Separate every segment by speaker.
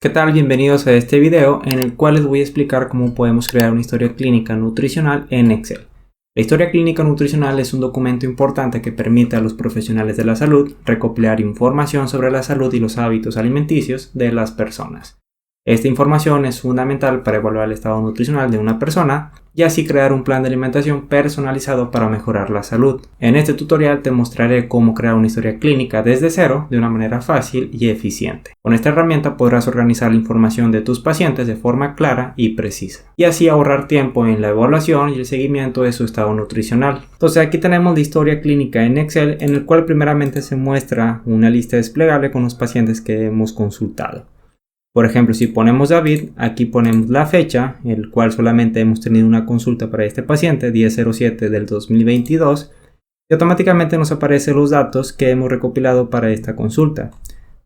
Speaker 1: ¿Qué tal? Bienvenidos a este video en el cual les voy a explicar cómo podemos crear una historia clínica nutricional en Excel. La historia clínica nutricional es un documento importante que permite a los profesionales de la salud recopilar información sobre la salud y los hábitos alimenticios de las personas. Esta información es fundamental para evaluar el estado nutricional de una persona y así crear un plan de alimentación personalizado para mejorar la salud. En este tutorial te mostraré cómo crear una historia clínica desde cero de una manera fácil y eficiente. Con esta herramienta podrás organizar la información de tus pacientes de forma clara y precisa y así ahorrar tiempo en la evaluación y el seguimiento de su estado nutricional. Entonces aquí tenemos la historia clínica en Excel, en el cual primeramente se muestra una lista desplegable con los pacientes que hemos consultado. Por ejemplo, si ponemos David, aquí ponemos la fecha, el cual solamente hemos tenido una consulta para este paciente, 10/07 del 2022, y automáticamente nos aparecen los datos que hemos recopilado para esta consulta.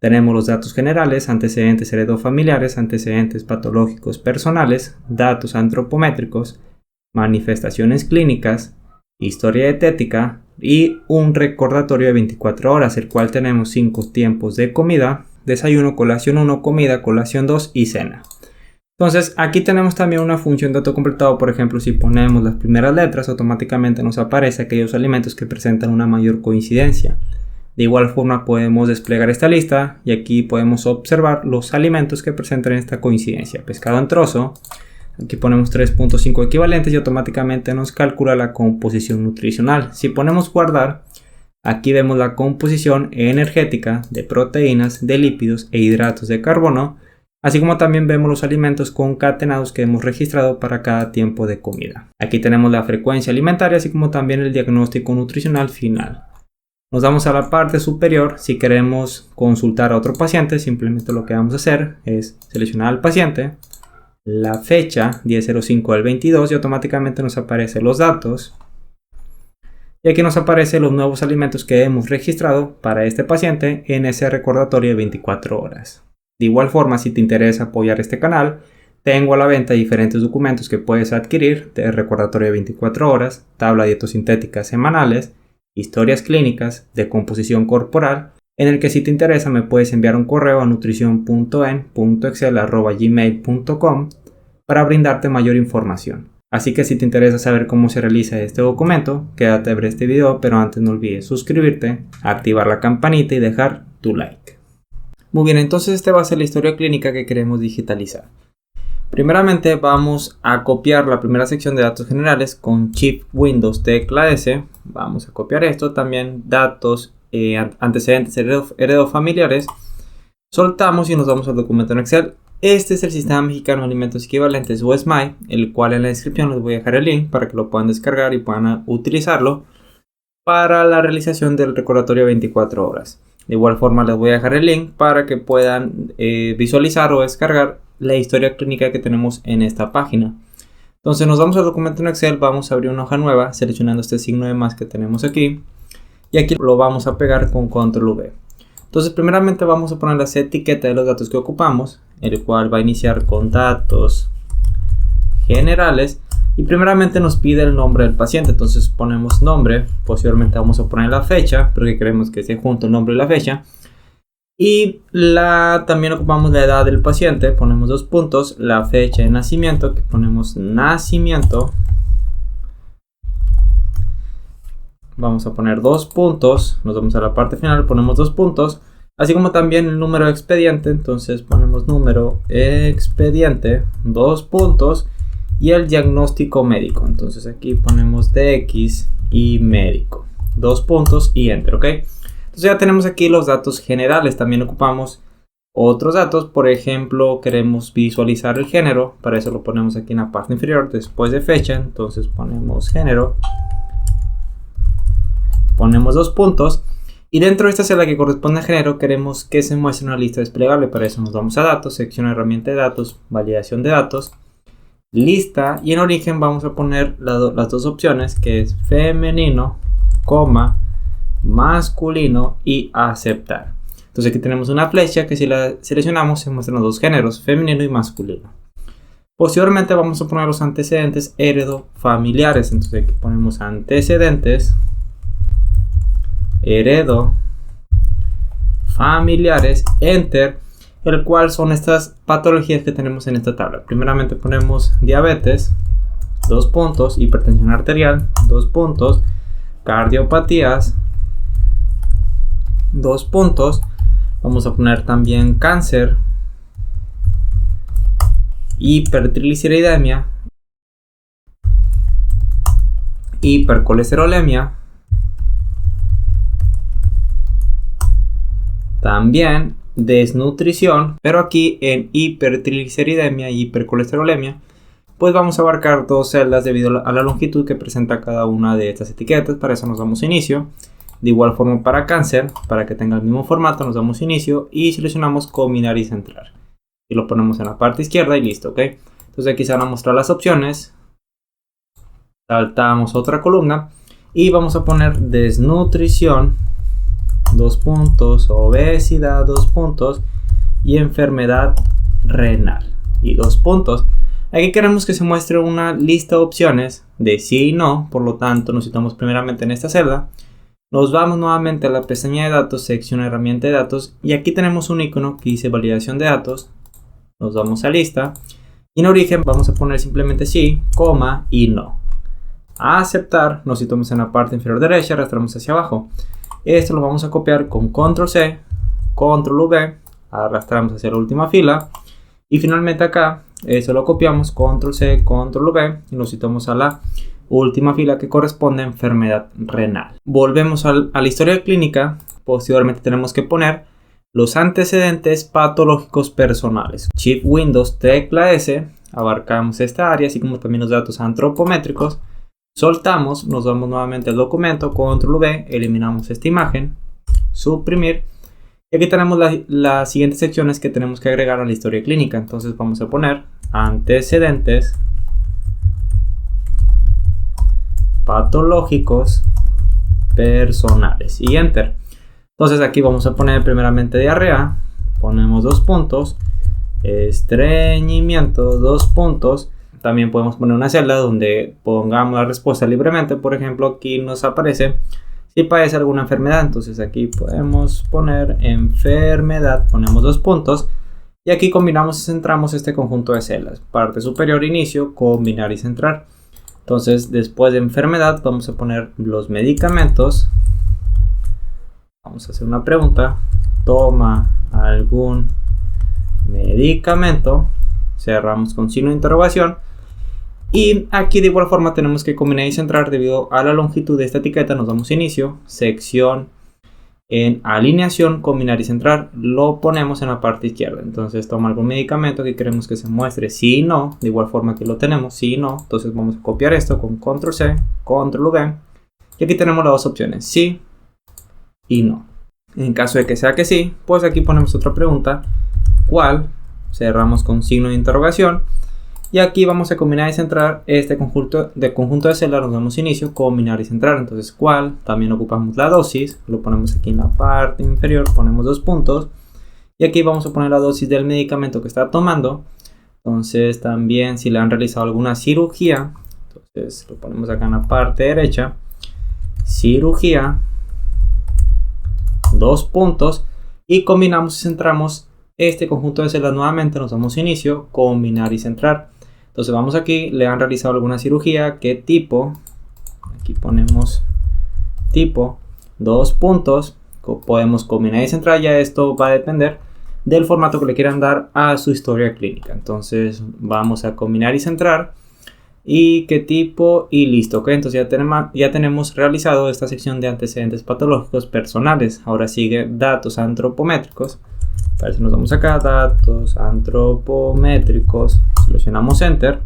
Speaker 1: Tenemos los datos generales, antecedentes heredofamiliares, antecedentes patológicos personales, datos antropométricos, manifestaciones clínicas, historia dietética y un recordatorio de 24 horas, el cual tenemos 5 tiempos de comida: desayuno, colación 1, comida, colación 2 y cena. Entonces aquí tenemos también una función de autocompletado. Por ejemplo, si ponemos las primeras letras, automáticamente nos aparece aquellos alimentos que presentan una mayor coincidencia. De igual forma podemos desplegar esta lista y aquí podemos observar los alimentos que presentan esta coincidencia. Pescado en trozo, aquí ponemos 3.5 equivalentes y automáticamente nos calcula la composición nutricional. Si ponemos guardar, aquí vemos la composición energética de proteínas, de lípidos e hidratos de carbono, así como también vemos los alimentos concatenados que hemos registrado para cada tiempo de comida. Aquí tenemos la frecuencia alimentaria, así como también el diagnóstico nutricional final. Nos vamos a la parte superior. Si queremos consultar a otro paciente, simplemente lo que vamos a hacer es seleccionar al paciente, la fecha 10/05 del 22 y automáticamente nos aparecen los datos. Y aquí nos aparecen los nuevos alimentos que hemos registrado para este paciente en ese recordatorio de 24 horas. De igual forma, si te interesa apoyar este canal, tengo a la venta diferentes documentos que puedes adquirir de recordatorio de 24 horas, tabla dietosintética semanales, historias clínicas, de composición corporal, en el que si te interesa me puedes enviar un correo a nutrición.en.excel@gmail.com para brindarte mayor información. Así que si te interesa saber cómo se realiza este documento, quédate a ver este video, pero antes no olvides suscribirte, activar la campanita y dejar tu like. Muy bien, entonces esta va a ser la historia clínica que queremos digitalizar. Primeramente vamos a copiar la primera sección de datos generales con Shift Windows tecla S. Vamos a copiar esto, también datos antecedentes heredofamiliares. Soltamos y nos vamos al documento en Excel. Este es el Sistema Mexicano de Alimentos Equivalentes o SMAE, el cual en la descripción les voy a dejar el link para que lo puedan descargar y puedan utilizarlo para la realización del recordatorio 24 horas. De igual forma les voy a dejar el link para que puedan visualizar o descargar la historia clínica que tenemos en esta página. Entonces nos vamos al documento en Excel, vamos a abrir una hoja nueva seleccionando este signo de más que tenemos aquí y aquí lo vamos a pegar con Control V. Entonces primeramente vamos a poner las etiquetas de los datos que ocupamos, el cual va a iniciar con datos generales y primeramente nos pide el nombre del paciente. Entonces ponemos nombre, posteriormente vamos a poner la fecha porque queremos que esté junto el nombre y la fecha, y también ocupamos la edad del paciente, ponemos 2 puntos, la fecha de nacimiento, que ponemos nacimiento, vamos a poner 2 puntos, nos vamos a la parte final, ponemos 2 puntos, así como también el número de expediente. Entonces ponemos número expediente, 2 puntos, y el diagnóstico médico. Entonces aquí ponemos DX y médico, 2 puntos y enter, ¿ok? Entonces ya tenemos aquí los datos generales. También ocupamos otros datos. Por ejemplo, queremos visualizar el género, para eso lo ponemos aquí en la parte inferior después de fecha. Entonces ponemos género, ponemos 2 puntos, y dentro de esta celda que corresponde a género queremos que se muestre una lista desplegable. Para eso nos vamos a datos, sección herramienta de datos, validación de datos, lista, y en origen vamos a poner las dos opciones, que es femenino, masculino y aceptar. Entonces aquí tenemos una flecha que si la seleccionamos se muestran los dos géneros, femenino y masculino. Posteriormente vamos a poner los antecedentes heredofamiliares. Entonces aquí ponemos antecedentes heredofamiliares, enter. el cual son estas patologías que tenemos en esta tabla. Primeramente ponemos diabetes, 2 puntos, hipertensión arterial, 2 puntos, cardiopatías, 2 puntos, vamos a poner también cáncer, hipertrigliceridemia, hipercolesterolemia, también desnutrición, pero aquí en hipertrigliceridemia y hipercolesterolemia pues vamos a abarcar 2 celdas debido a la longitud que presenta cada una de estas etiquetas. Para eso nos damos inicio. De igual forma para cáncer, para que tenga el mismo formato, nos damos inicio y seleccionamos combinar y centrar. Y lo ponemos en la parte izquierda y listo, ¿ok? Entonces aquí se van a mostrar las opciones. Saltamos otra columna y vamos a poner desnutrición, 2 puntos, obesidad, 2 puntos y enfermedad renal y 2 puntos. Aquí queremos que se muestre una lista de opciones de sí y no, por lo tanto necesitamos primeramente en esta celda. Nos vamos nuevamente a la pestaña de datos, sección herramienta de datos y aquí tenemos un icono que dice validación de datos. Nos vamos a lista y en origen vamos a poner simplemente sí, coma y no. A aceptar, nos situamos en la parte inferior derecha, arrastramos hacia abajo. Esto lo vamos a copiar con control C, control V, arrastramos hacia la última fila y finalmente acá eso lo copiamos, control C, control V y nos situamos a la última fila que corresponde a enfermedad renal. Volvemos a la historia clínica. Posteriormente tenemos que poner los antecedentes patológicos personales. Shift Windows tecla S, abarcamos esta área, así como también los datos antropométricos. Soltamos, nos vamos nuevamente al documento, control V, eliminamos esta imagen, suprimir. Y aquí tenemos las siguientes secciones que tenemos que agregar a la historia clínica. Entonces vamos a poner antecedentes patológicos personales y enter. Entonces aquí vamos a poner primeramente diarrea, ponemos 2 puntos, estreñimiento, 2 puntos. También podemos poner una celda donde pongamos la respuesta libremente. Por ejemplo, aquí nos aparece si padece alguna enfermedad. Entonces aquí podemos poner enfermedad, ponemos 2 puntos. Y aquí combinamos y centramos este conjunto de celdas. Parte superior, inicio, combinar y centrar. Entonces después de enfermedad vamos a poner los medicamentos. Vamos a hacer una pregunta. ¿Toma algún medicamento? Cerramos con signo de interrogación. Y aquí de igual forma tenemos que combinar y centrar debido a la longitud de esta etiqueta. Nos damos inicio, sección, en alineación, combinar y centrar. Lo ponemos en la parte izquierda. Entonces toma algún medicamento que queremos que se muestre sí y no. De igual forma que lo tenemos, sí y no. Entonces vamos a copiar esto con control C, control V. Y aquí tenemos las 2 opciones, sí y no. En caso de que sea que sí, pues aquí ponemos otra pregunta. ¿Cuál? Cerramos con signo de interrogación. Y aquí vamos a combinar y centrar este conjunto de celdas. Nos damos inicio, combinar y centrar. Entonces, ¿cuál? También ocupamos la dosis. Lo ponemos aquí en la parte inferior. Ponemos 2 puntos. Y aquí vamos a poner la dosis del medicamento que está tomando. Entonces, también si le han realizado alguna cirugía. Entonces, lo ponemos acá en la parte derecha. Cirugía. 2 puntos. Y combinamos y centramos este conjunto de celdas nuevamente. Nos damos inicio, combinar y centrar. Entonces vamos aquí, le han realizado alguna cirugía, ¿qué tipo? Aquí ponemos tipo, 2 puntos, podemos combinar y centrar. Ya esto va a depender del formato que le quieran dar a su historia clínica. Entonces vamos a combinar y centrar y qué tipo y listo, ¿ok? Entonces ya tenemos realizado esta sección de antecedentes patológicos personales. Ahora sigue datos antropométricos. Para eso nos vamos acá, datos antropométricos, seleccionamos enter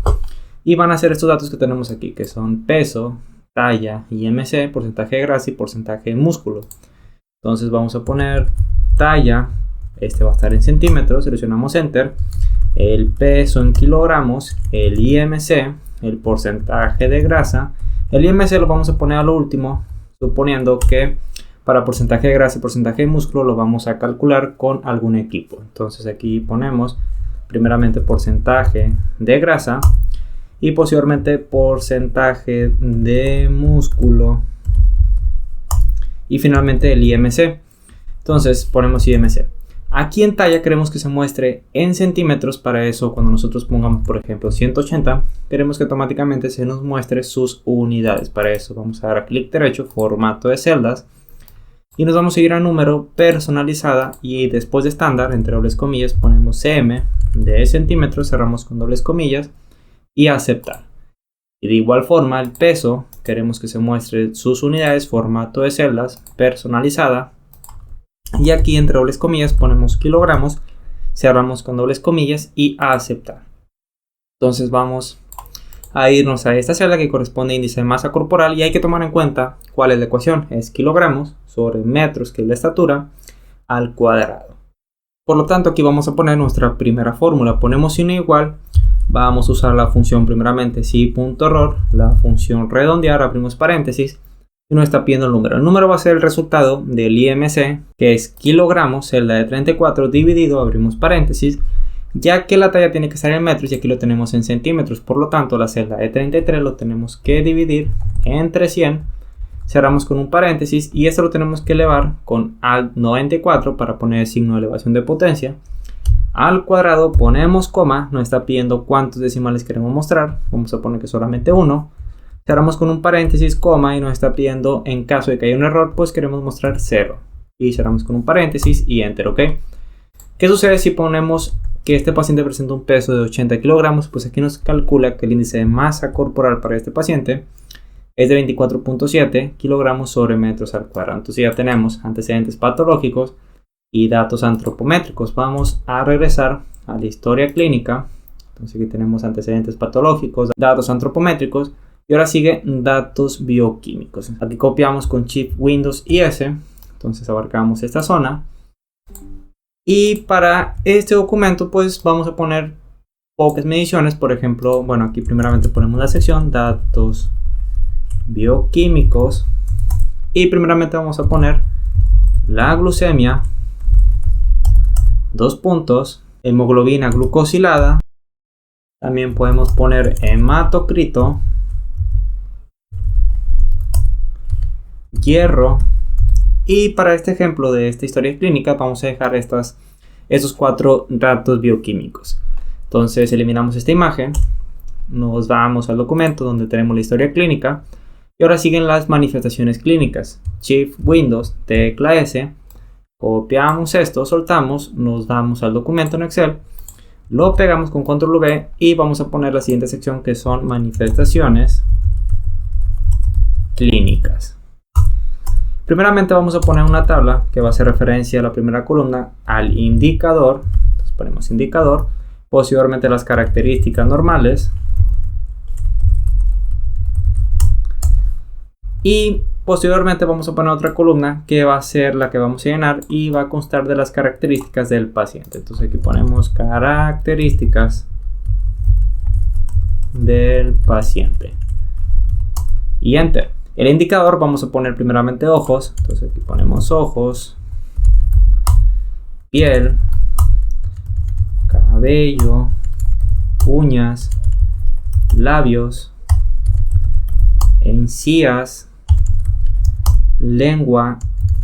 Speaker 1: y van a ser estos datos que tenemos aquí, que son peso, talla, IMC, porcentaje de grasa y porcentaje de músculo. Entonces vamos a poner talla, este va a estar en centímetros, seleccionamos enter, el peso en kilogramos, el IMC, el porcentaje de grasa. El IMC lo vamos a poner a lo último, suponiendo que para porcentaje de grasa y porcentaje de músculo lo vamos a calcular con algún equipo. Entonces aquí ponemos primeramente porcentaje de grasa y posteriormente porcentaje de músculo y finalmente el IMC. Entonces ponemos IMC. Aquí en talla queremos que se muestre en centímetros. Para eso, cuando nosotros pongamos, por ejemplo, 180, queremos que automáticamente se nos muestre sus unidades. Para eso vamos a dar clic derecho, formato de celdas, y nos vamos a ir a número, personalizada, y después de estándar, entre dobles comillas, ponemos cm de centímetros, cerramos con dobles comillas y aceptar. Y de igual forma el peso, queremos que se muestre sus unidades, formato de celdas, personalizada, y aquí entre dobles comillas ponemos kilogramos, cerramos con dobles comillas y a aceptar. Entonces vamos a irnos a esta celda que corresponde a índice de masa corporal, y hay que tomar en cuenta cuál es la ecuación. Es kilogramos sobre metros, que es la estatura, al cuadrado. Por lo tanto, aquí vamos a poner nuestra primera fórmula. Ponemos signo igual. Vamos a usar la función primeramente si.error, la función redondear, abrimos paréntesis, y nos está pidiendo el número. El número va a ser el resultado del IMC, que es kilogramos, celda de 34, dividido, abrimos paréntesis, ya que la talla tiene que estar en metros y aquí lo tenemos en centímetros. Por lo tanto, la celda de 33 lo tenemos que dividir entre 100, cerramos con un paréntesis, y esto lo tenemos que elevar con Alt 94 para poner el signo de elevación de potencia. Al cuadrado ponemos coma, nos está pidiendo cuántos decimales queremos mostrar, vamos a poner que solamente 1. Cerramos con un paréntesis, coma, y nos está pidiendo, en caso de que haya un error, pues queremos mostrar 0. Y cerramos con un paréntesis y enter, ¿ok? ¿Qué sucede si ponemos que este paciente presenta un peso de 80 kilogramos? Pues aquí nos calcula que el índice de masa corporal para este paciente es de 24.7 kilogramos sobre metros al cuadrado. Entonces ya tenemos antecedentes patológicos y datos antropométricos. Vamos a regresar a la historia clínica. Entonces aquí tenemos antecedentes patológicos, datos antropométricos, y ahora sigue datos bioquímicos. Aquí copiamos con Shift Windows y S. Entonces abarcamos esta zona. Y para este documento pues vamos a poner pocas mediciones. Por ejemplo, bueno, aquí primeramente ponemos la sección datos bioquímicos. Y primeramente vamos a poner la glucemia, 2 puntos, hemoglobina glucosilada. También podemos poner hematocrito, hierro, y para este ejemplo de esta historia clínica vamos a dejar esos 4 datos bioquímicos. Entonces eliminamos esta imagen, nos vamos al documento donde tenemos la historia clínica, y ahora siguen las manifestaciones clínicas. Shift Windows, tecla S, copiamos esto, soltamos, nos vamos al documento en Excel, lo pegamos con control V y vamos a poner la siguiente sección, que son manifestaciones clínicas. Primeramente vamos a poner una tabla que va a hacer referencia a la primera columna, al indicador. Entonces ponemos indicador, posteriormente las características normales, y posteriormente vamos a poner otra columna que va a ser la que vamos a llenar y va a constar de las características del paciente. Entonces aquí ponemos características del paciente y enter. El indicador vamos a poner primeramente ojos, entonces aquí ponemos ojos, piel, cabello, uñas, labios, encías, lengua,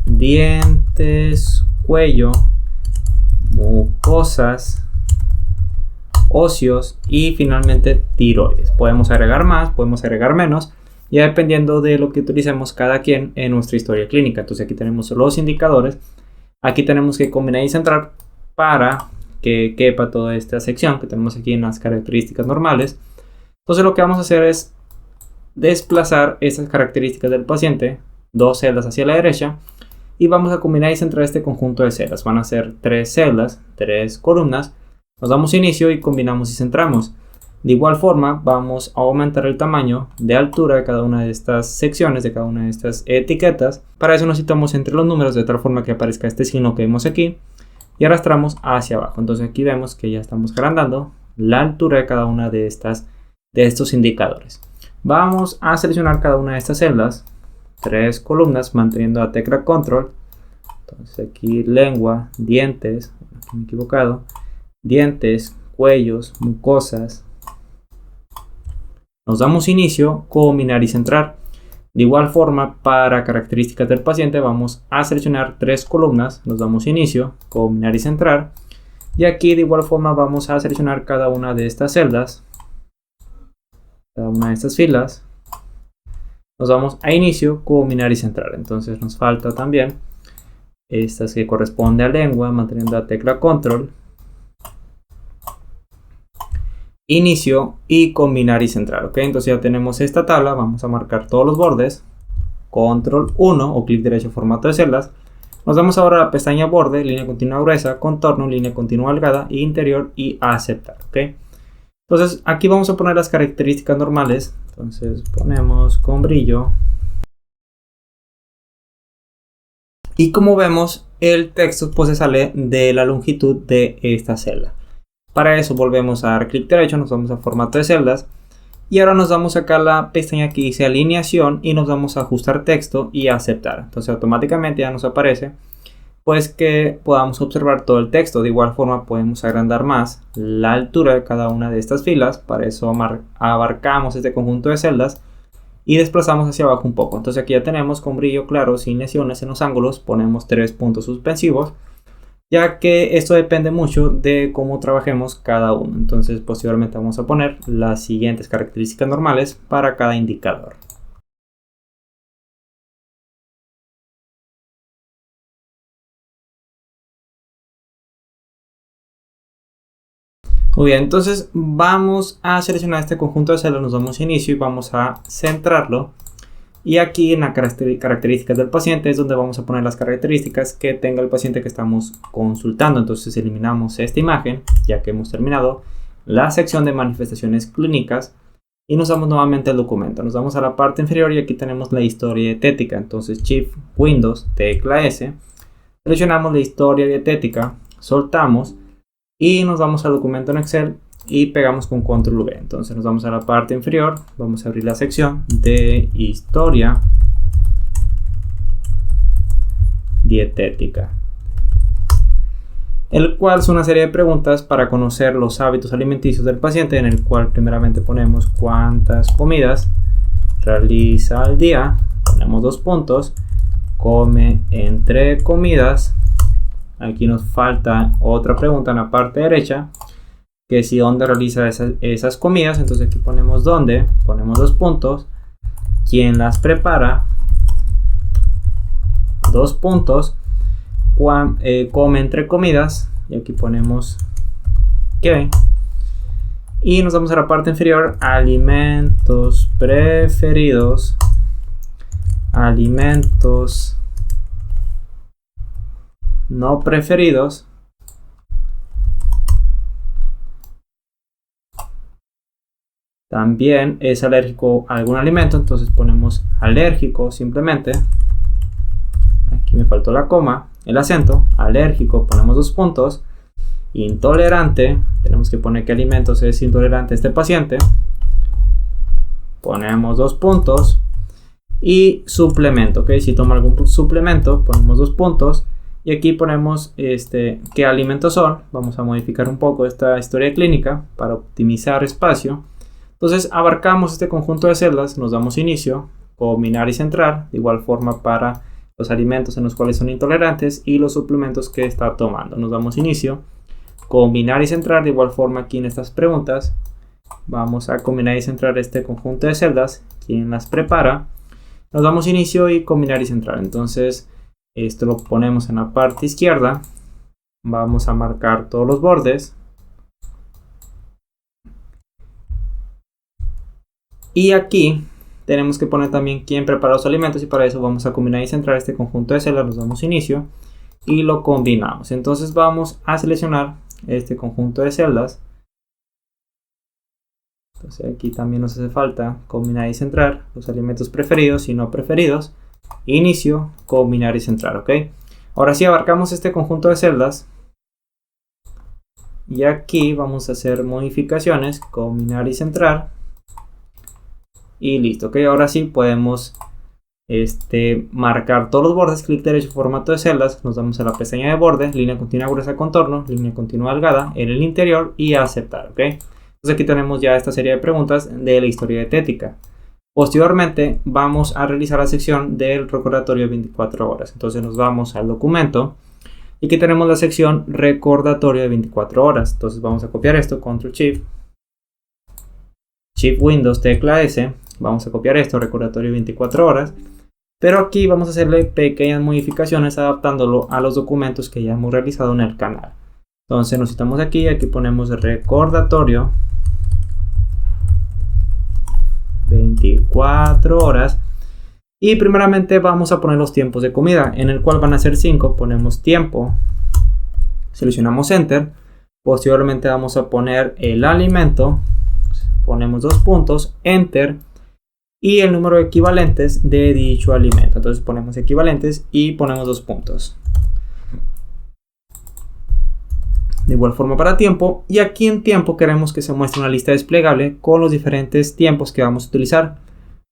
Speaker 1: dientes, cuello, mucosas, óseos y finalmente tiroides. Podemos agregar más, podemos agregar menos, ya dependiendo de lo que utilicemos cada quien en nuestra historia clínica. Entonces aquí tenemos los indicadores, aquí tenemos que combinar y centrar para que quepa toda esta sección que tenemos aquí en las características normales. Entonces lo que vamos a hacer es desplazar esas características del paciente 2 celdas hacia la derecha y vamos a combinar y centrar este conjunto de celdas. Van a ser 3 celdas, 3 columnas. Nos damos inicio y combinamos y centramos. De igual forma vamos a aumentar el tamaño de altura de cada una de estas secciones, de cada una de estas etiquetas. Para eso nos situamos entre los números de tal forma que aparezca este signo que vemos aquí y arrastramos hacia abajo. Entonces aquí vemos que ya estamos agrandando la altura de cada una de estos indicadores. Vamos a seleccionar cada una de estas celdas, 3 columnas, manteniendo la tecla control. Entonces aquí lengua, dientes, aquí me he equivocado, dientes, cuellos, mucosas. Nos damos inicio, combinar y centrar. De igual forma, para características del paciente vamos a seleccionar 3 columnas, nos damos inicio, combinar y centrar. Y aquí de igual forma vamos a seleccionar cada una de estas celdas, cada una de estas filas. Nos vamos a inicio, combinar y centrar. Entonces nos falta también estas que corresponde a lengua, manteniendo la tecla control, inicio y combinar y centrar. ¿Ok? Entonces ya tenemos esta tabla. Vamos a marcar todos los bordes, control 1 o clic derecho formato de celdas. Nos vamos ahora a la pestaña borde, línea continua gruesa, contorno, línea continua delgada, interior y aceptar. ¿Ok? Entonces aquí vamos a poner las características normales. Entonces ponemos con brillo. Y como vemos, el texto pues se sale de la longitud de esta celda. Para eso volvemos a dar clic derecho, nos vamos a formato de celdas. Y ahora nos vamos acá a la pestaña que dice alineación y nos vamos a ajustar texto y a aceptar. Entonces automáticamente ya nos aparece pues que podamos observar todo el texto. De igual forma podemos agrandar más la altura de cada una de estas filas. Para eso abarcamos este conjunto de celdas y desplazamos hacia abajo un poco. Entonces aquí ya tenemos con brillo claro, sin lesiones en los ángulos, ponemos 3 puntos suspensivos, ya que esto depende mucho de cómo trabajemos cada uno. Entonces posteriormente vamos a poner las siguientes características normales para cada indicador. Muy bien, entonces vamos a seleccionar este conjunto de celdas, nos damos a inicio y vamos a centrarlo. Y aquí en las características del paciente es donde vamos a poner las características que tenga el paciente que estamos consultando. Entonces eliminamos esta imagen, ya que hemos terminado la sección de manifestaciones clínicas y nos damos nuevamente al documento. Nos vamos a la parte inferior y aquí tenemos la historia dietética. Entonces Shift Windows, tecla S, seleccionamos la historia dietética, soltamos y nos vamos al documento en Excel y pegamos con control V. Entonces nos vamos a la parte inferior, vamos a abrir la sección de historia dietética, el cual es una serie de preguntas para conocer los hábitos alimenticios del paciente, en el cual primeramente ponemos cuántas comidas realiza al día, ponemos 2 puntos, come entre comidas. Aquí nos falta otra pregunta en la parte derecha, que si dónde realiza esas comidas. Entonces aquí ponemos dónde, ponemos 2 puntos, quién las prepara, 2 puntos, come entre comidas, y aquí ponemos qué. Y nos vamos a la parte inferior, alimentos preferidos, alimentos no preferidos, también es alérgico a algún alimento, entonces ponemos alérgico simplemente. Aquí me faltó la coma, el acento, alérgico, ponemos 2 puntos. Intolerante, tenemos que poner qué alimentos es intolerante a este paciente, ponemos 2 puntos. Y suplemento, ¿ok? Si toma algún suplemento, ponemos 2 puntos. Y aquí ponemos qué alimentos son. Vamos a modificar un poco esta historia clínica para optimizar espacio. Entonces abarcamos este conjunto de celdas, nos damos inicio, combinar y centrar. De igual forma para los alimentos en los cuales son intolerantes y los suplementos que está tomando. Nos damos inicio, combinar y centrar. De igual forma aquí en estas preguntas vamos a combinar y centrar este conjunto de celdas. ¿Quién las prepara? Nos damos inicio y combinar y centrar. Entonces esto lo ponemos en la parte izquierda. Vamos a marcar todos los bordes. Y aquí tenemos que poner también quién prepara los alimentos, y para eso vamos a combinar y centrar este conjunto de celdas. Nos damos inicio y lo combinamos. Entonces vamos a seleccionar este conjunto de celdas. Entonces aquí también nos hace falta combinar y centrar los alimentos preferidos y no preferidos. Inicio, combinar y centrar, ¿ok? Ahora sí abarcamos este conjunto de celdas. Y aquí vamos a hacer modificaciones, combinar y centrar. Y listo, ¿ok? Ahora sí podemos marcar todos los bordes, clic derecho, formato de celdas. Nos damos a la pestaña de bordes, línea continua gruesa, contorno, línea continua delgada en el interior y aceptar, ¿ok? Entonces aquí tenemos ya esta serie de preguntas de la historia dietética. Posteriormente vamos a realizar la sección del recordatorio de 24 horas. Entonces nos vamos al documento y aquí tenemos la sección recordatorio de 24 horas. Entonces vamos a copiar esto, Control Shift, Shift Windows, tecla S. Vamos a copiar esto, recordatorio de 24 horas. Pero aquí vamos a hacerle pequeñas modificaciones adaptándolo a los documentos que ya hemos realizado en el canal. Entonces nos citamos aquí ponemos recordatorio 24 horas. Y primeramente vamos a poner los tiempos de comida, en el cual van a ser 5. Ponemos tiempo, seleccionamos Enter. Posteriormente vamos a poner el alimento, ponemos 2 puntos, Enter. Y el número de equivalentes de dicho alimento. Entonces ponemos equivalentes y ponemos 2 puntos. De igual forma para tiempo. Y aquí en tiempo queremos que se muestre una lista desplegable con los diferentes tiempos que vamos a utilizar.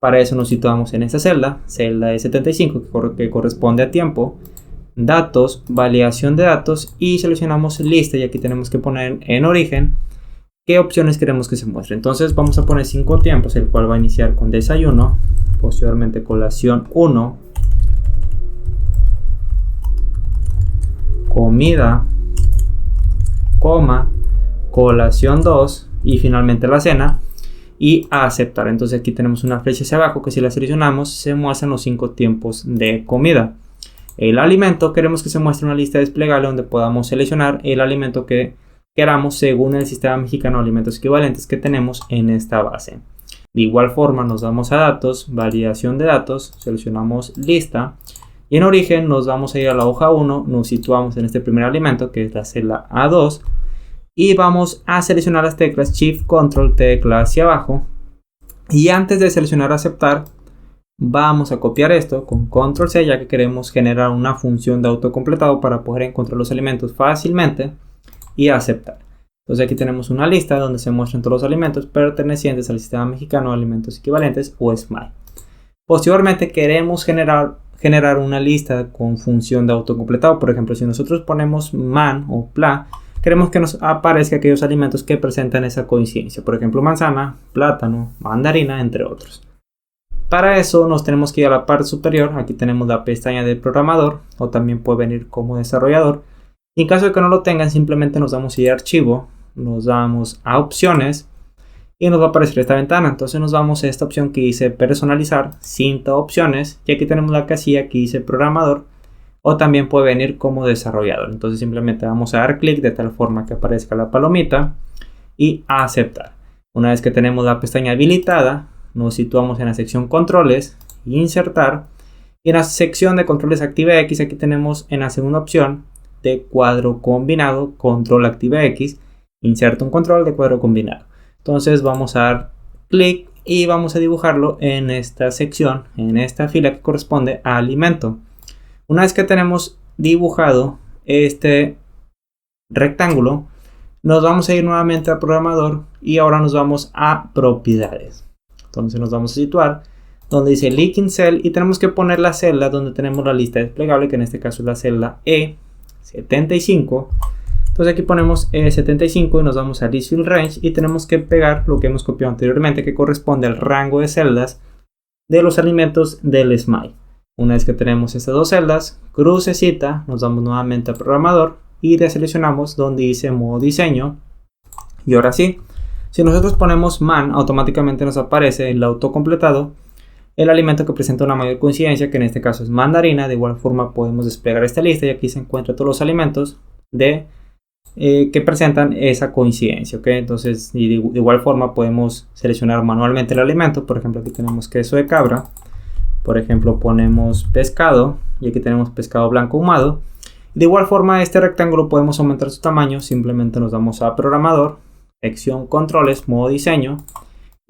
Speaker 1: Para eso nos situamos en esta celda de 75 que corresponde a tiempo. Datos, validación de datos y seleccionamos lista. Y aquí tenemos que poner en origen qué opciones queremos que se muestre. Entonces vamos a poner 5 tiempos, el cual va a iniciar con desayuno, posteriormente colación 1, comida, coma, colación 2 y finalmente la cena y a aceptar. Entonces aquí tenemos una flecha hacia abajo que si la seleccionamos se muestran los 5 tiempos de comida. El alimento queremos que se muestre una lista desplegable donde podamos seleccionar el alimento que queramos según el sistema mexicano de alimentos equivalentes que tenemos en esta base. De igual forma nos vamos a datos, validación de datos, seleccionamos lista y en origen nos vamos a ir a la hoja 1, nos situamos en este primer alimento que es la celda A2 y vamos a seleccionar las teclas Shift Control tecla hacia abajo y antes de seleccionar aceptar vamos a copiar esto con Control C ya que queremos generar una función de autocompletado para poder encontrar los alimentos fácilmente y aceptar. Entonces aquí tenemos una lista donde se muestran todos los alimentos pertenecientes al sistema mexicano de alimentos equivalentes o SMAE. Posteriormente queremos generar una lista con función de autocompletado. Por ejemplo, si nosotros ponemos man o pla, queremos que nos aparezca aquellos alimentos que presentan esa coincidencia. Por ejemplo, manzana, plátano, mandarina, entre otros. Para eso nos tenemos que ir a la parte superior. Aquí tenemos la pestaña de programador o también puede venir como desarrollador. En caso de que no lo tengan, simplemente nos damos a ir a archivo, nos damos a opciones y nos va a aparecer esta ventana. Entonces nos vamos a esta opción que dice personalizar, cinta opciones y aquí tenemos la casilla que dice programador o también puede venir como desarrollador. Entonces simplemente vamos a dar clic de tal forma que aparezca la palomita y a aceptar. Una vez que tenemos la pestaña habilitada, nos situamos en la sección controles, insertar y en la sección de controles activa X aquí tenemos en la segunda opción de cuadro combinado, control activa X, inserta un control de cuadro combinado. Entonces vamos a dar clic y vamos a dibujarlo en esta sección, en esta fila que corresponde a alimento. Una vez que tenemos dibujado este rectángulo, nos vamos a ir nuevamente al programador y ahora nos vamos a propiedades. Entonces nos vamos a situar donde dice Link in Cell y tenemos que poner la celda donde tenemos la lista desplegable, que en este caso es la celda E75. Entonces aquí ponemos E75 y nos vamos a List Field Range y tenemos que pegar lo que hemos copiado anteriormente que corresponde al rango de celdas de los alimentos del SMAE. Una vez que tenemos estas dos celdas, crucecita, nos damos nuevamente al programador y deseleccionamos donde dice modo diseño. Y ahora sí, si nosotros ponemos man, automáticamente nos aparece el autocompletado el alimento que presenta una mayor coincidencia, que en este caso es mandarina. De igual forma podemos desplegar esta lista y aquí se encuentran todos los alimentos que presentan esa coincidencia, ¿ok? Entonces, y de igual forma podemos seleccionar manualmente el alimento. Por ejemplo, aquí tenemos queso de cabra. Por ejemplo, ponemos pescado y aquí tenemos pescado blanco ahumado. De igual forma, este rectángulo podemos aumentar su tamaño. Simplemente nos damos a programador, sección controles, modo diseño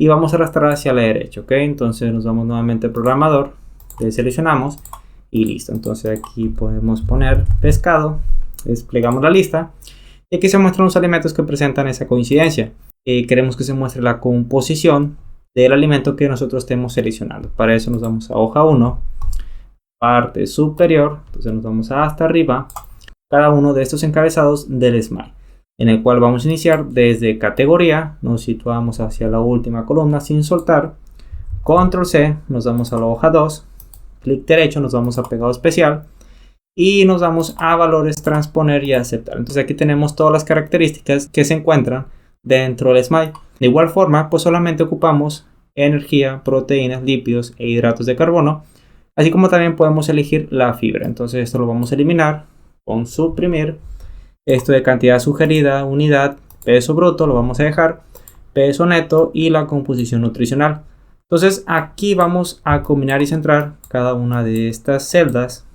Speaker 1: y vamos a arrastrar hacia la derecha, ¿ok? Entonces nos vamos nuevamente al programador, seleccionamos y listo. Entonces aquí podemos poner pescado, desplegamos la lista y aquí se muestran los alimentos que presentan esa coincidencia. Queremos que se muestre la composición del alimento que nosotros estemos seleccionando. Para eso nos vamos a hoja 1, parte superior, entonces nos vamos hasta arriba, cada uno de estos encabezados del SMAE, en el cual vamos a iniciar desde categoría, nos situamos hacia la última columna sin soltar, Control C, nos vamos a la hoja 2, clic derecho, nos vamos a pegado especial y nos vamos a valores, transponer y aceptar. Entonces aquí tenemos todas las características que se encuentran dentro del SMILE. De igual forma, pues solamente ocupamos energía, proteínas, lípidos e hidratos de carbono, así como también podemos elegir la fibra. Entonces esto lo vamos a eliminar con suprimir. Esto de cantidad sugerida, unidad, peso bruto lo vamos a dejar, peso neto y la composición nutricional. Entonces aquí vamos a combinar y centrar cada una de estas celdas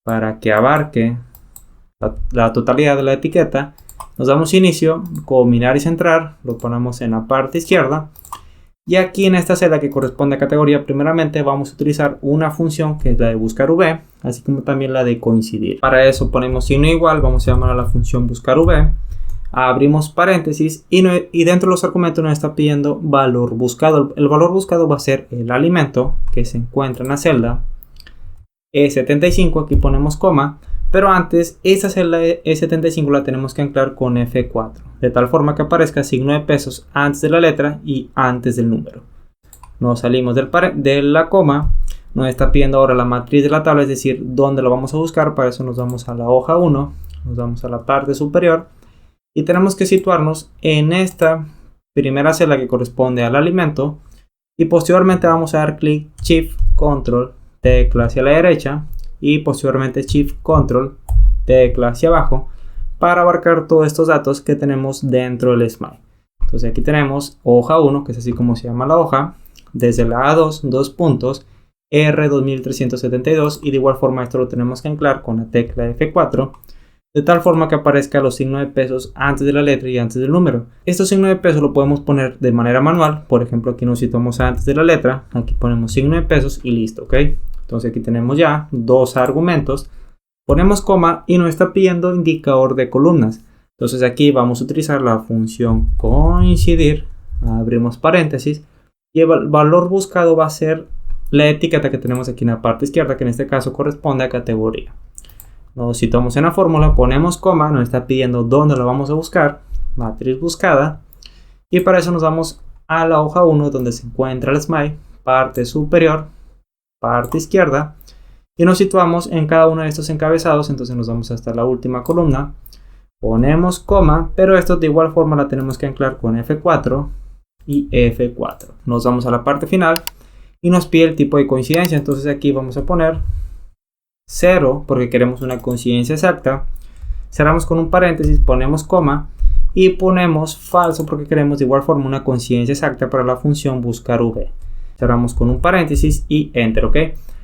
Speaker 1: para que abarque la totalidad de la etiqueta. Nos damos inicio, combinar y centrar, lo ponemos en la parte izquierda. Y aquí en esta celda que corresponde a categoría, primeramente vamos a utilizar una función que es la de buscar v, así como también la de coincidir. Para eso ponemos signo igual, vamos a llamar a la función buscar v, abrimos paréntesis y dentro de los argumentos nos está pidiendo valor buscado. El valor buscado va a ser el alimento que se encuentra en la celda E75, aquí ponemos coma, pero antes esa celda E75 la tenemos que anclar con F4, de tal forma que aparezca signo de pesos antes de la letra y antes del número. Nos salimos de la coma, nos está pidiendo ahora la matriz de la tabla, es decir, dónde lo vamos a buscar. Para eso nos vamos a la hoja 1, nos vamos a la parte superior y tenemos que situarnos en esta primera celda que corresponde al alimento y posteriormente vamos a dar clic Shift Control tecla hacia la derecha y posteriormente Shift Control tecla hacia abajo para abarcar todos estos datos que tenemos dentro del SMILE. Entonces aquí tenemos hoja 1, que es así como se llama la hoja, desde la A2, 2 puntos, R2372, y de igual forma esto lo tenemos que anclar con la tecla F4, de tal forma que aparezca los signos de pesos antes de la letra y antes del número. Estos signos de pesos lo podemos poner de manera manual. Por ejemplo, aquí nos situamos antes de la letra, aquí ponemos signo de pesos y listo, ¿ok? Entonces aquí tenemos ya dos argumentos, ponemos coma y nos está pidiendo indicador de columnas. Entonces aquí vamos a utilizar la función coincidir, abrimos paréntesis y el valor buscado va a ser la etiqueta que tenemos aquí en la parte izquierda, que en este caso corresponde a categoría. Nos situamos en la fórmula, ponemos coma, nos está pidiendo dónde lo vamos a buscar, matriz buscada, y para eso nos vamos a la hoja 1 donde se encuentra el SMILE, parte superior, parte izquierda, y nos situamos en cada uno de estos encabezados. Entonces nos vamos hasta la última columna, ponemos coma, pero esto de igual forma la tenemos que anclar con F4 y F4. Nos vamos a la parte final y nos pide el tipo de coincidencia. Entonces aquí vamos a poner 0 porque queremos una coincidencia exacta, cerramos con un paréntesis, ponemos coma y ponemos falso porque queremos de igual forma una coincidencia exacta para la función buscar v. Cerramos con un paréntesis y enter, ¿ok?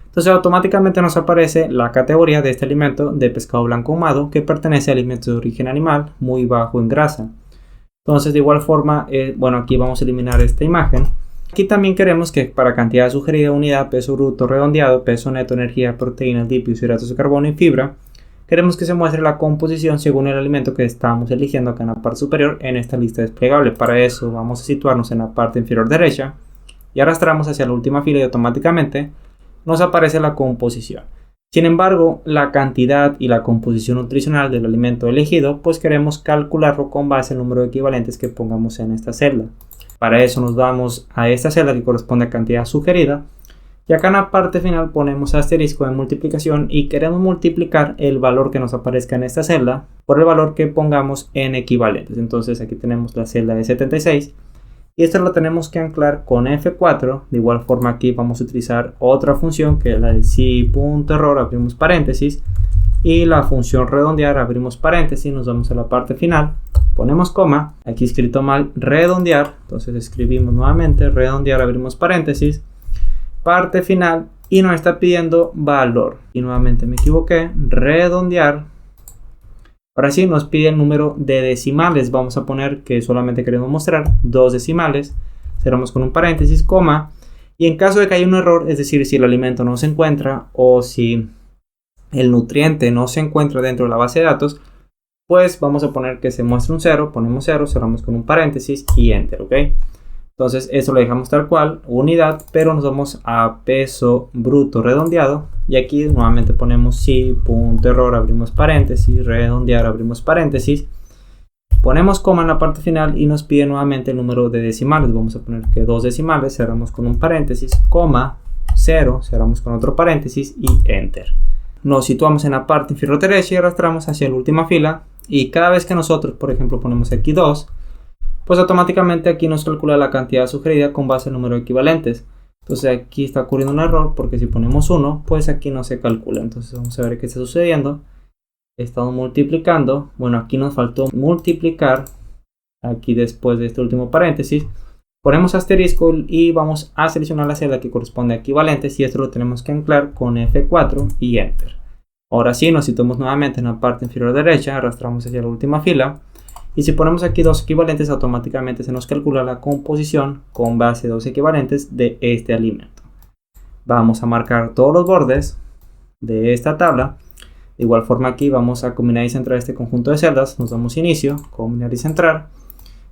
Speaker 1: Entonces automáticamente nos aparece la categoría de este alimento de pescado blanco ahumado que pertenece a alimentos de origen animal muy bajo en grasa. Entonces de igual forma, bueno, aquí vamos a eliminar esta imagen. Aquí también queremos que para cantidad sugerida, unidad, peso bruto redondeado, peso neto, energía, proteínas, lípidos, hidratos de carbono y fibra, queremos que se muestre la composición según el alimento que estamos eligiendo acá en la parte superior en esta lista desplegable. Para eso vamos a situarnos en la parte inferior derecha y arrastramos hacia la última fila y automáticamente nos aparece la composición. Sin embargo, la cantidad y la composición nutricional del alimento elegido, pues queremos calcularlo con base al número de equivalentes que pongamos en esta celda. Para eso nos vamos a esta celda que corresponde a cantidad sugerida y acá en la parte final ponemos asterisco de multiplicación y queremos multiplicar el valor que nos aparezca en esta celda por el valor que pongamos en equivalentes. Entonces aquí tenemos la celda de 76 y esto lo tenemos que anclar con F4. De igual forma aquí vamos a utilizar otra función que es la de si.error, abrimos paréntesis, y la función redondear, abrimos paréntesis, nos vamos a la parte final, ponemos coma, aquí escrito mal, redondear, entonces escribimos nuevamente, redondear, abrimos paréntesis, parte final y nos está pidiendo valor, y nuevamente me equivoqué, redondear. Ahora sí nos pide el número de decimales, vamos a poner que solamente queremos mostrar 2 decimales, cerramos con un paréntesis, coma, y en caso de que haya un error, es decir, si el alimento no se encuentra o si el nutriente no se encuentra dentro de la base de datos, pues vamos a poner que se muestre un 0, ponemos 0, cerramos con un paréntesis y enter, ¿ok? Entonces esto lo dejamos tal cual, unidad, pero nos vamos a peso bruto redondeado y aquí nuevamente ponemos si.error, abrimos paréntesis, redondear, abrimos paréntesis Ponemos coma en la parte final y nos pide nuevamente el número de decimales. Vamos a poner que 2 decimales, cerramos con un paréntesis, coma, 0, cerramos con otro paréntesis y enter. Nos situamos en la parte inferior derecha y arrastramos hacia la última fila. Y cada vez que nosotros, por ejemplo, ponemos aquí 2, pues automáticamente aquí nos calcula la cantidad sugerida con base al número de equivalentes. Entonces aquí está ocurriendo un error porque si ponemos 1, pues aquí no se calcula. Entonces vamos a ver qué está sucediendo. Estamos multiplicando. Bueno, aquí nos faltó multiplicar. Aquí después de este último paréntesis. Ponemos asterisco y vamos a seleccionar la celda que corresponde a equivalentes. Y esto lo tenemos que anclar con F4 y Enter. Ahora sí, nos situamos nuevamente en la parte inferior derecha. Arrastramos hacia la última fila. Y si ponemos aquí 2 equivalentes, automáticamente se nos calcula la composición con base 2 equivalentes de este alimento. Vamos a marcar todos los bordes de esta tabla. De igual forma aquí vamos a combinar y centrar este conjunto de celdas. Nos damos inicio, combinar y centrar.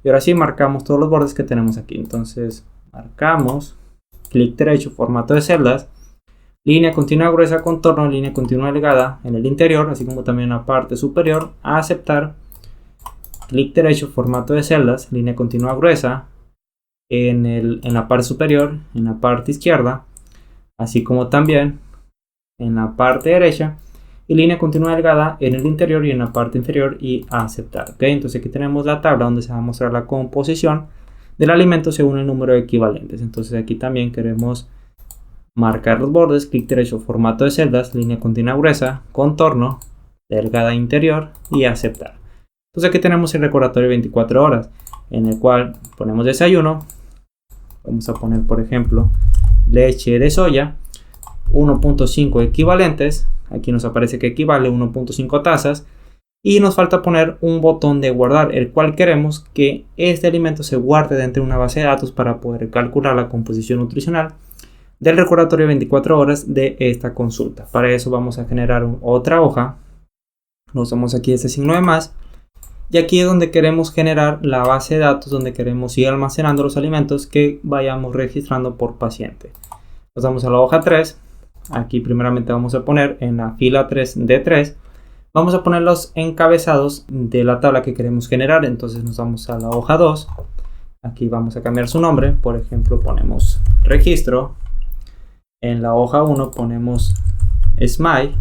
Speaker 1: Y ahora sí marcamos todos los bordes que tenemos aquí. Entonces marcamos, clic derecho, formato de celdas. Línea continua gruesa, contorno, línea continua delgada en el interior, así como también en la parte superior. A aceptar. Clic derecho, formato de celdas, línea continua gruesa en la parte superior, en la parte izquierda, así como también en la parte derecha, y línea continua delgada en el interior y en la parte inferior y a aceptar. ¿Okay? Entonces aquí tenemos la tabla donde se va a mostrar la composición del alimento según el número de equivalentes. Entonces aquí también queremos marcar los bordes, clic derecho, formato de celdas, línea continua gruesa, contorno, delgada interior y aceptar. Entonces aquí tenemos el recordatorio de 24 horas, en el cual ponemos desayuno. Vamos a poner, por ejemplo, leche de soya, 1.5 equivalentes. Aquí nos aparece que equivale a 1.5 tazas. Y nos falta poner un botón de guardar, el cual queremos que este alimento se guarde dentro de una base de datos para poder calcular la composición nutricional del recordatorio de 24 horas de esta consulta. Para eso vamos a generar otra hoja. Nos damos aquí este signo de más. Y aquí es donde queremos generar la base de datos, donde queremos ir almacenando los alimentos que vayamos registrando por paciente. Nos vamos a la hoja 3. Aquí primeramente vamos a poner en la fila 3 de 3. Vamos a poner los encabezados de la tabla que queremos generar. Entonces nos vamos a la hoja 2. Aquí vamos a cambiar su nombre. Por ejemplo, ponemos registro. En la hoja 1 ponemos SMILE.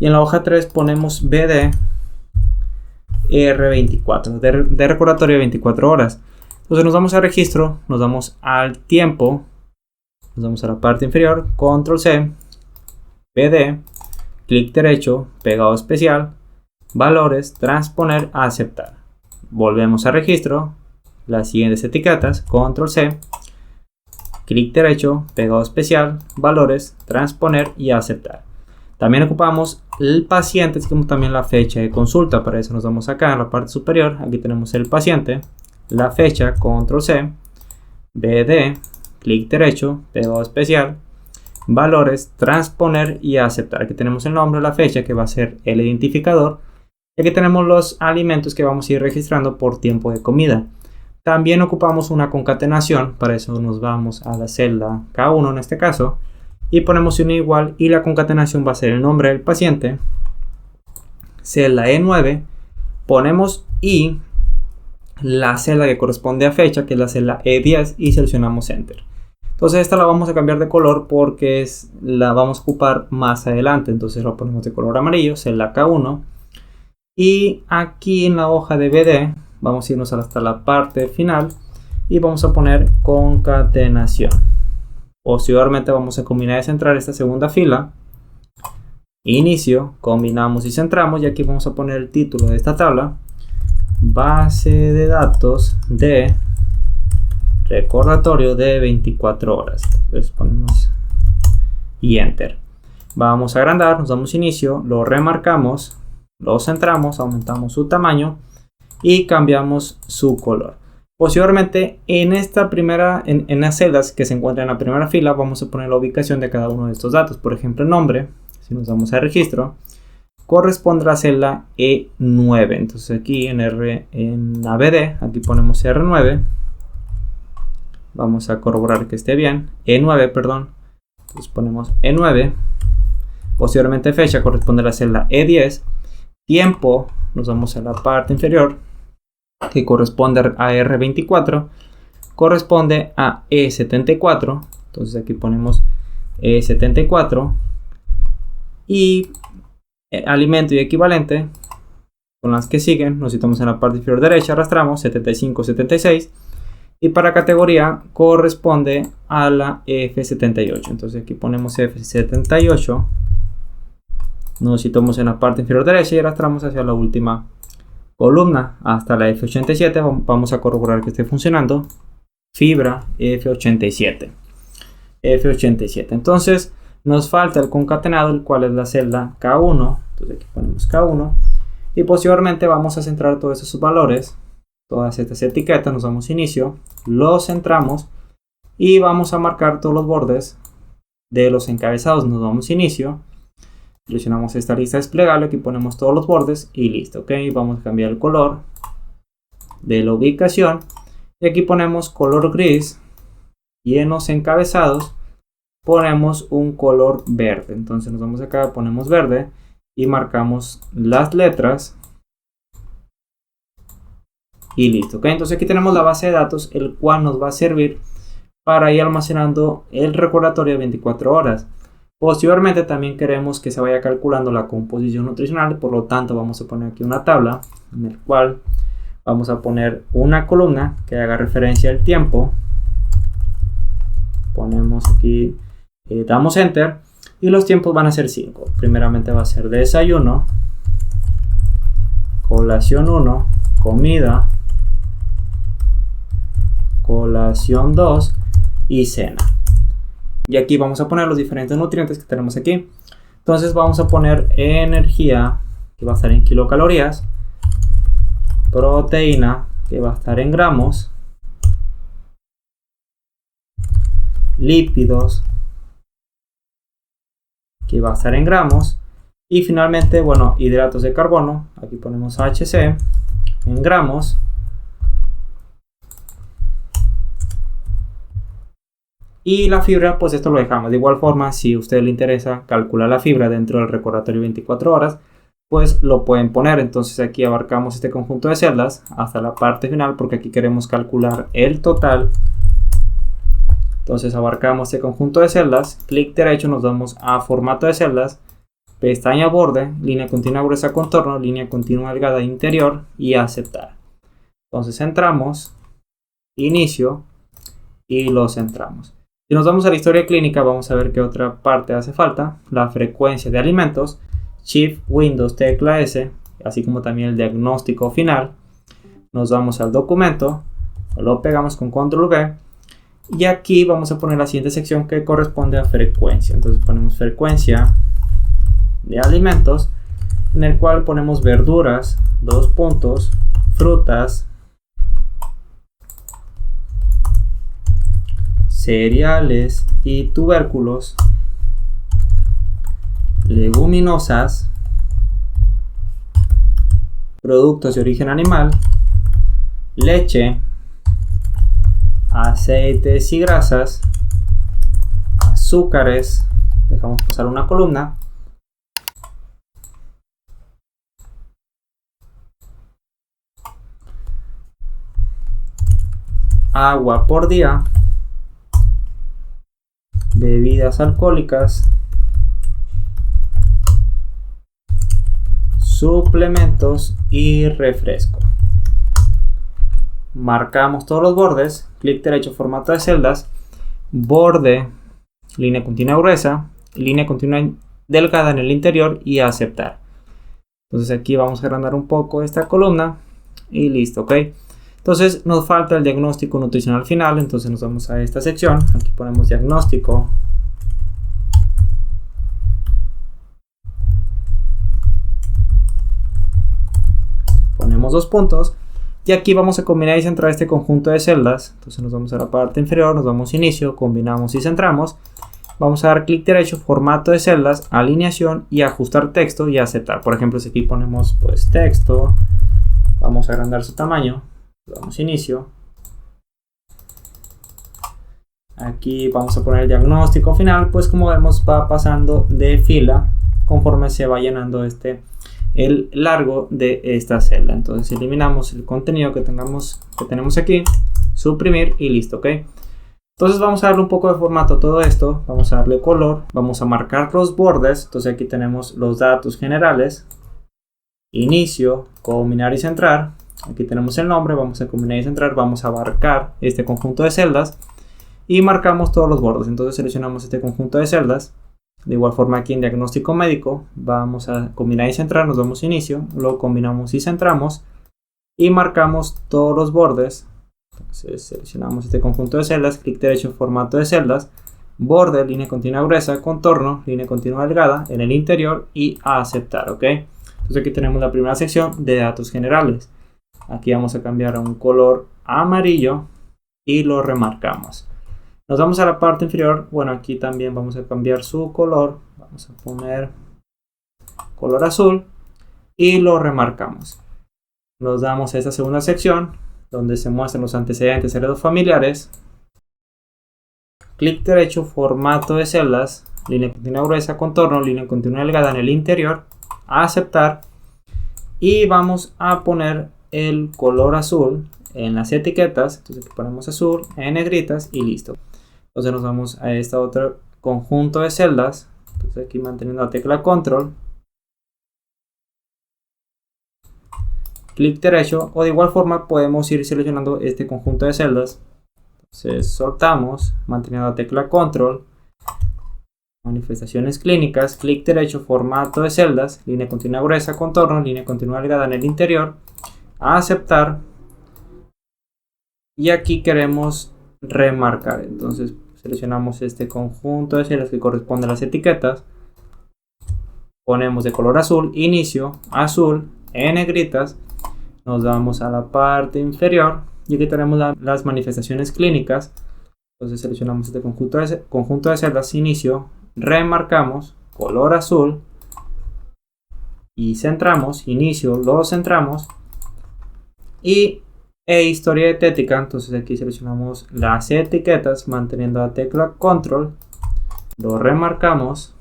Speaker 1: Y en la hoja 3 ponemos BD R24, de recordatorio de 24 horas. Entonces nos vamos a registro, nos vamos al tiempo, nos vamos a la parte inferior, control C, BD, clic derecho, pegado especial, valores, transponer, aceptar. Volvemos a registro, las siguientes etiquetas, control C, clic derecho, pegado especial, valores, transponer y aceptar. También ocupamos el paciente, así como también la fecha de consulta. Para eso nos vamos acá en la parte superior. Aquí tenemos el paciente, la fecha, control C, BD, clic derecho, pegado especial, valores, transponer y aceptar. Aquí tenemos el nombre, la fecha, que va a ser el identificador. Y aquí tenemos los alimentos que vamos a ir registrando por tiempo de comida. También ocupamos una concatenación. Para eso nos vamos a la celda K1 en este caso. Y ponemos un igual y la concatenación va a ser el nombre del paciente, celda E9, ponemos y la celda que corresponde a fecha, que es la celda E10, y seleccionamos Enter. Entonces esta la vamos a cambiar de color porque la vamos a ocupar más adelante. Entonces la ponemos de color amarillo, celda K1. Y aquí en la hoja de BD vamos a irnos hasta la parte final y vamos a poner concatenación. Posteriormente vamos a combinar y centrar esta segunda fila. Inicio, combinamos y centramos. Y aquí vamos a poner el título de esta tabla. Base de datos de recordatorio de 24 horas. Entonces ponemos y Enter. Vamos a agrandar, nos damos inicio, lo remarcamos, lo centramos, aumentamos su tamaño y cambiamos su color. Posteriormente, en las celdas que se encuentran en la primera fila, vamos a poner la ubicación de cada uno de estos datos. Por ejemplo, el nombre, si nos damos a registro, corresponde a la celda E9. Entonces aquí en la BD, aquí ponemos R9. Vamos a corroborar que esté bien. E9, perdón. Entonces ponemos E9. Posteriormente fecha corresponde a la celda E10. Tiempo, nos vamos a la parte inferior, que corresponde a R24, corresponde a E74. Entonces aquí ponemos E74. Y alimento y equivalente con las que siguen, nos situamos en la parte inferior derecha, arrastramos 75, 76. Y para categoría corresponde a la F78. Entonces aquí ponemos F78. Nos situamos en la parte inferior derecha y arrastramos hacia la última columna hasta la F87. Vamos a corroborar que esté funcionando. Fibra F87. F87. Entonces nos falta el concatenado, el cual es la celda K1. Entonces aquí ponemos K1. Y posteriormente vamos a centrar todos esos valores, todas estas etiquetas. Nos damos inicio, los centramos y vamos a marcar todos los bordes de los encabezados. Nos damos inicio, seleccionamos esta lista desplegable, aquí ponemos todos los bordes y listo. Ok, vamos a cambiar el color de la ubicación y aquí ponemos color gris y en los encabezados ponemos un color verde. Entonces nos vamos acá, ponemos verde y marcamos las letras y listo. ¿Okay? Entonces aquí tenemos la base de datos, el cual nos va a servir para ir almacenando el recordatorio de 24 horas. Posteriormente también queremos que se vaya calculando la composición nutricional, por lo tanto vamos a poner aquí una tabla en el cual vamos a poner una columna que haga referencia al tiempo. Ponemos aquí, damos enter y los tiempos van a ser 5. Primeramente va a ser desayuno, colación 1, comida, colación 2 y cena. Y aquí vamos a poner los diferentes nutrientes que tenemos aquí. Entonces vamos a poner energía, que va a estar en kilocalorías, proteína, que va a estar en gramos, lípidos, que va a estar en gramos, y finalmente, bueno, hidratos de carbono, aquí ponemos HC en gramos, y la fibra, pues esto lo dejamos. De igual forma, si a usted le interesa calcular la fibra dentro del recordatorio 24 horas, pues lo pueden poner. Entonces aquí abarcamos este conjunto de celdas hasta la parte final, porque aquí queremos calcular el total. Entonces abarcamos este conjunto de celdas, clic derecho, nos damos a formato de celdas, pestaña borde, línea continua gruesa contorno, línea continua delgada interior y aceptar. Entonces centramos, inicio y lo centramos. Si nos vamos a la historia clínica, vamos a ver qué otra parte hace falta. La frecuencia de alimentos, Shift Windows tecla S, así como también el diagnóstico final. Nos vamos al documento, lo pegamos con Control V. Y aquí vamos a poner la siguiente sección que corresponde a frecuencia. Entonces ponemos frecuencia de alimentos, en el cual ponemos verduras, 2 puntos, frutas, cereales y tubérculos, leguminosas, productos de origen animal, leche, aceites y grasas, azúcares, dejamos pasar una columna, agua por día, bebidas alcohólicas, suplementos y refresco. Marcamos todos los bordes, clic derecho, formato de celdas, borde, línea continua gruesa, línea continua delgada en el interior y aceptar. Entonces aquí vamos a agrandar un poco esta columna y listo, ok. Entonces nos falta el diagnóstico nutricional final, entonces nos vamos a esta sección, aquí ponemos diagnóstico. Ponemos 2 puntos. Y aquí vamos a combinar y centrar este conjunto de celdas. Entonces nos vamos a la parte inferior, nos damos inicio, combinamos y centramos. Vamos a dar clic derecho, formato de celdas, alineación y ajustar texto y aceptar. Por ejemplo, si aquí ponemos pues texto, vamos a agrandar su tamaño, damos inicio. Aquí vamos a poner el diagnóstico final, pues como vemos va pasando de fila conforme se va llenando el largo de esta celda. Entonces eliminamos el contenido que tenemos aquí, suprimir y listo, ¿ok? Entonces vamos a darle un poco de formato a todo esto, vamos a darle color, vamos a marcar los bordes. Entonces aquí tenemos los datos generales, inicio, combinar y centrar. Aquí tenemos el nombre, vamos a combinar y centrar, vamos a abarcar este conjunto de celdas y marcamos todos los bordes. Entonces seleccionamos este conjunto de celdas. De igual forma aquí en diagnóstico médico vamos a combinar y centrar, nos damos inicio, luego combinamos y centramos y marcamos todos los bordes. Entonces seleccionamos este conjunto de celdas, clic derecho en formato de celdas, borde, línea continua gruesa, contorno, línea continua delgada en el interior y a aceptar, ¿ok? Entonces aquí tenemos la primera sección de datos generales. Aquí vamos a cambiar a un color amarillo y lo remarcamos. Nos vamos a la parte inferior, bueno, aquí también vamos a cambiar su color, vamos a poner color azul y lo remarcamos. Nos damos a esta segunda sección donde se muestran los antecedentes heredos familiares. Clic derecho, formato de celdas, línea continua gruesa, contorno, línea continua delgada en el interior, a aceptar y vamos a poner el color azul en las etiquetas. Entonces aquí ponemos azul en negritas y listo. Entonces nos vamos a este otro conjunto de celdas. Entonces aquí manteniendo la tecla control, clic derecho, o de igual forma podemos ir seleccionando este conjunto de celdas. Entonces soltamos manteniendo la tecla control, manifestaciones clínicas, clic derecho, formato de celdas, línea continua gruesa, contorno, línea continua delgada en el interior, a aceptar y aquí queremos remarcar. Entonces seleccionamos este conjunto de celdas que corresponde a las etiquetas, ponemos de color azul, inicio, azul, en negritas, nos vamos a la parte inferior y aquí tenemos las manifestaciones clínicas. Entonces seleccionamos este conjunto de celdas, inicio, remarcamos, color azul y centramos, inicio, lo centramos y historia dietética. Entonces aquí seleccionamos las etiquetas manteniendo la tecla control, lo remarcamos,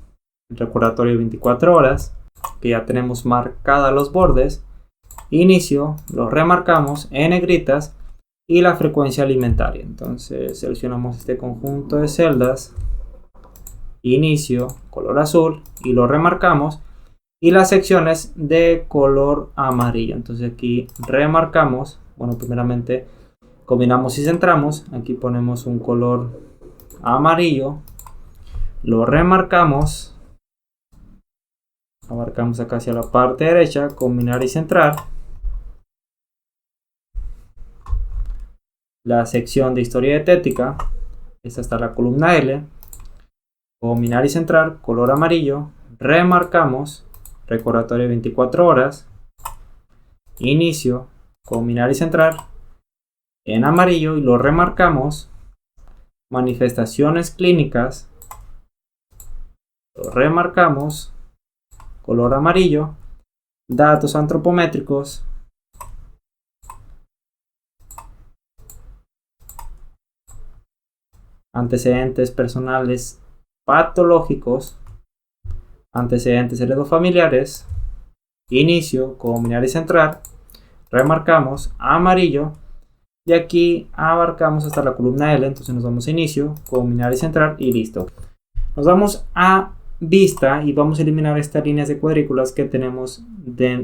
Speaker 1: el recordatorio de 24 horas, que ya tenemos marcados los bordes, inicio, lo remarcamos en negritas y la frecuencia alimentaria. Entonces seleccionamos este conjunto de celdas, inicio, color azul y lo remarcamos y las secciones de color amarillo. Entonces aquí remarcamos, bueno, primeramente combinamos y centramos, aquí ponemos un color amarillo, lo remarcamos, abarcamos acá hacia la parte derecha, combinar y centrar, la sección de historia dietética, esta está la columna L, combinar y centrar, color amarillo, remarcamos, recordatorio de 24 horas, inicio, combinar y centrar, en amarillo y lo remarcamos, manifestaciones clínicas, lo remarcamos, color amarillo, datos antropométricos, antecedentes personales patológicos, antecedentes heredofamiliares, inicio, combinar y centrar, remarcamos amarillo y aquí abarcamos hasta la columna L. Entonces nos vamos a inicio, combinar y centrar y listo. Nos vamos a vista y vamos a eliminar estas líneas de cuadrículas que tenemos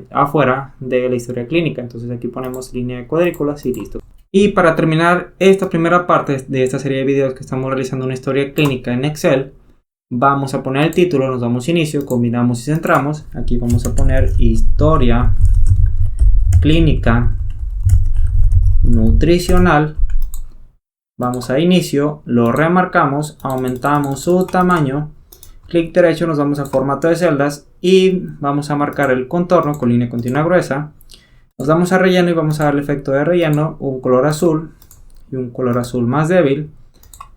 Speaker 1: afuera de la historia clínica. Entonces aquí ponemos línea de cuadrículas y listo. Y para terminar esta primera parte de esta serie de videos que estamos realizando una historia clínica en Excel, vamos a poner el título, nos damos inicio, combinamos y centramos. Aquí vamos a poner historia clínica nutricional. Vamos a inicio, lo remarcamos, aumentamos su tamaño. Clic derecho, nos vamos a formato de celdas y vamos a marcar el contorno con línea continua gruesa. Nos damos a relleno y vamos a darle efecto de relleno, un color azul y un color azul más débil.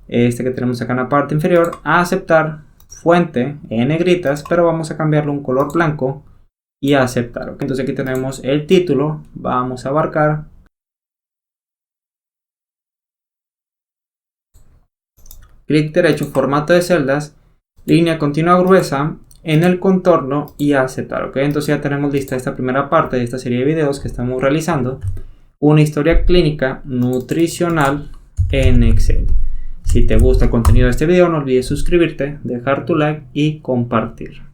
Speaker 1: Este que tenemos acá en la parte inferior, a aceptar, fuente en negritas, pero vamos a cambiarlo a un color blanco y a aceptar. ¿Okay? Entonces aquí tenemos el título, vamos a abarcar. Clic derecho, formato de celdas, línea continua gruesa, en el contorno y aceptar, ¿ok? Entonces ya tenemos lista esta primera parte de esta serie de videos que estamos realizando, una historia clínica nutricional en Excel. Si te gusta el contenido de este video, no olvides suscribirte, dejar tu like y compartir.